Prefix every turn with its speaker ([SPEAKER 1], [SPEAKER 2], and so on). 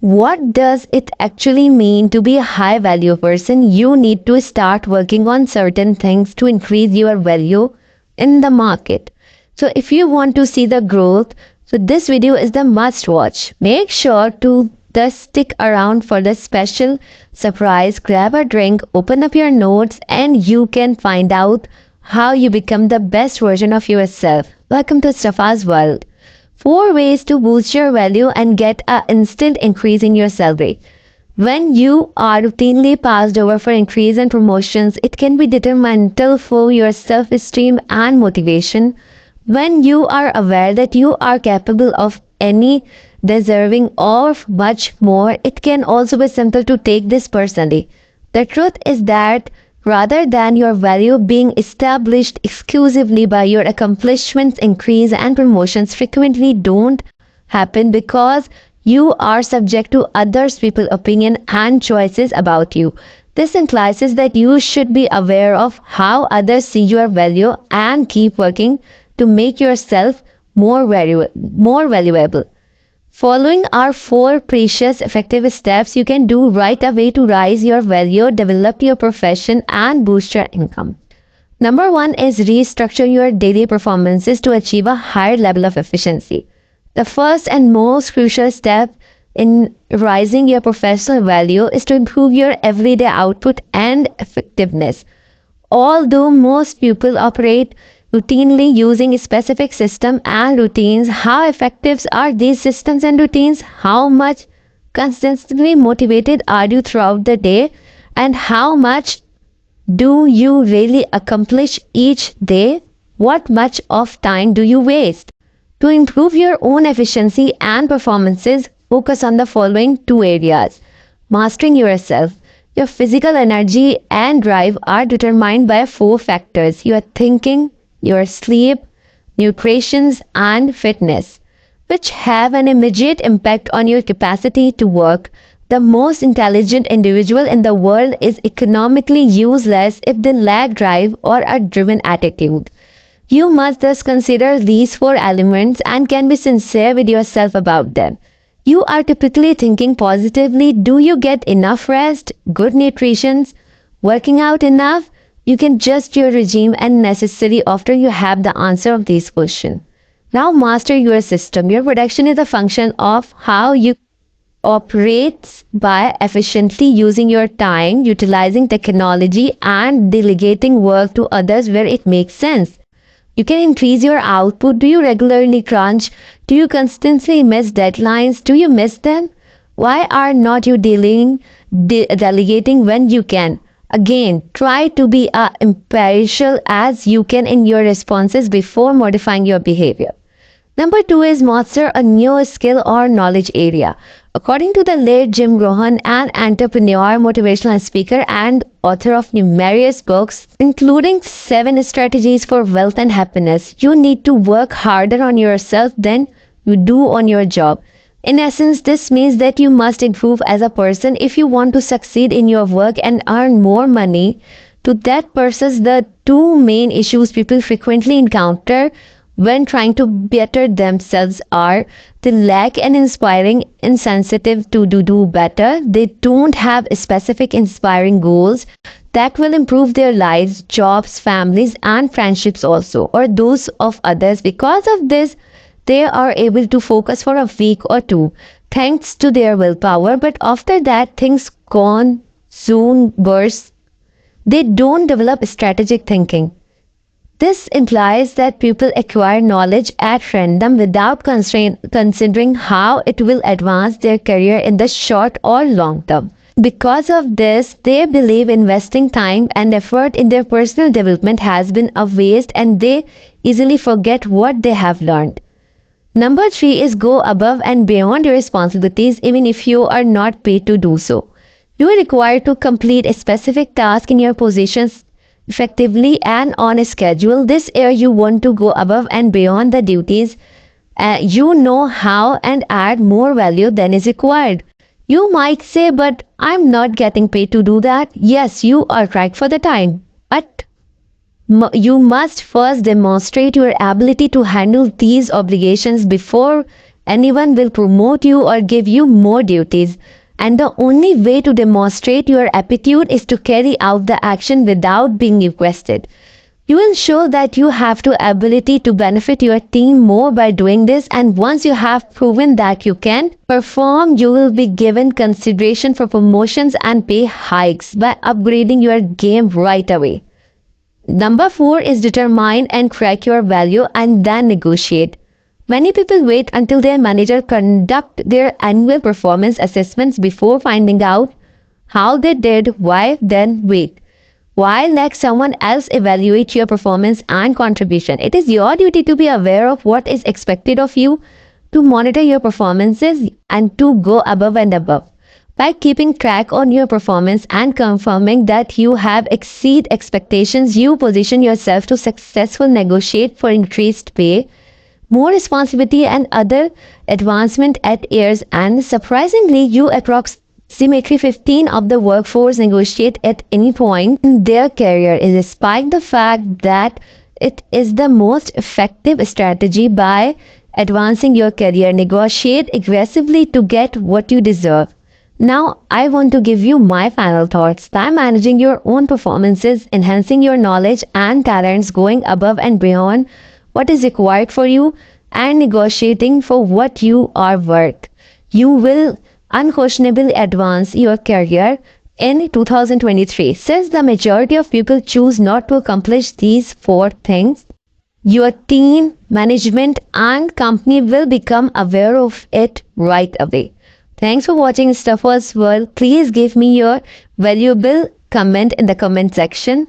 [SPEAKER 1] What does it actually mean to be a high value person? You need to start working on certain things to increase your value in the market. So if you want to see the growth, so this video is the must watch. Make sure to just stick around for the special surprise. Grab a drink, open up your notes, and you can find out how you become the best version of yourself. Welcome to Safa's world. 4 ways to boost your value and get an instant increase in your salary. When you are routinely passed over for increase and promotions, it can be detrimental for your self-esteem and motivation. When you are aware that you are capable of any deserving of much more, it can also be simple to take this personally. The truth is that rather than your value being established exclusively by your accomplishments, increase and promotions frequently don't happen because you are subject to others people's opinion and choices about you. This implies that you should be aware of how others see your value and keep working to make yourself more valuable. Following are 4 precious effective steps you can do right away to rise your value, develop your profession, and boost your income. Number 1 is restructure your daily performances to achieve a higher level of efficiency. The first and most crucial step in rising your professional value is to improve your everyday output and effectiveness. Although most people operate routinely using a specific system and routines, how effective are these systems and routines? How much consistently motivated are you throughout the day? And how much do you really accomplish each day? What much of time do you waste? To improve your own efficiency and performances, focus on the following 2 areas. Mastering yourself. Your physical energy and drive are determined by 4 factors: your thinking, your sleep, nutrition, and fitness, which have an immediate impact on your capacity to work. The most intelligent individual in the world is economically useless if they lack drive or a driven attitude. You must thus consider these 4 elements and can be sincere with yourself about them. You are typically thinking positively. Do you get enough rest, good nutrition, working out enough? You can adjust your regime and necessary after you have the answer of these questions. Now master your system. Your production is a function of how you operate by efficiently using your time, utilizing technology, and delegating work to others where it makes sense. You can increase your output. Do you regularly crunch? Do you constantly miss deadlines? Do you miss them? Why are not you delegating when you can? Again, try to be as impartial as you can in your responses before modifying your behavior. Number 2 is master a new skill or knowledge area. According to the late Jim Rohn, an entrepreneur, motivational speaker, and author of numerous books, including 7 strategies for wealth and happiness, you need to work harder on yourself than you do on your job. In essence, this means that you must improve as a person if you want to succeed in your work and earn more money. To that purpose, the 2 main issues people frequently encounter when trying to better themselves are they lack an inspiring incentive to do better. They don't have specific inspiring goals that will improve their lives, jobs, families, and friendships also, or those of others. Because of this, they are able to focus for a week or 2 thanks to their willpower, but after that things gone soon worse. They don't develop strategic thinking. This implies that people acquire knowledge at random without considering how it will advance their career in the short or long term. Because of this, they believe investing time and effort in their personal development has been a waste, and they easily forget what they have learned. Number 3 is go above and beyond your responsibilities even if you are not paid to do so. You are required to complete a specific task in your positions effectively and on a schedule. This year you want to go above and beyond the duties. You know how and add more value than is required. You might say, but I'm not getting paid to do that. Yes, you are right for the time. But you must first demonstrate your ability to handle these obligations before anyone will promote you or give you more duties. And the only way to demonstrate your aptitude is to carry out the action without being requested. You will show that you have the ability to benefit your team more by doing this, and once you have proven that you can perform, you will be given consideration for promotions and pay hikes by upgrading your game right away. Number 4 is determine and track your value and then negotiate. Many people wait until their manager conduct their annual performance assessments before finding out how they did, why then wait. Why let someone else evaluate your performance and contribution? It is your duty to be aware of what is expected of you, to monitor your performances and to go above and above. By keeping track on your performance and confirming that you have exceed expectations, you position yourself to successfully negotiate for increased pay, more responsibility and other advancement at years. And surprisingly, you approximately 15 of the workforce negotiate at any point in their career, despite the fact that it is the most effective strategy. By advancing your career, negotiate aggressively to get what you deserve. Now, I want to give you my final thoughts. By managing your own performances, enhancing your knowledge and talents, going above and beyond what is required for you, and negotiating for what you are worth, you will unquestionably advance your career in 2023. Since the majority of people choose not to accomplish these 4 things, your team, management, and company will become aware of it right away. Thanks for watching Stuffers World. Please give me your valuable comment in the comment section.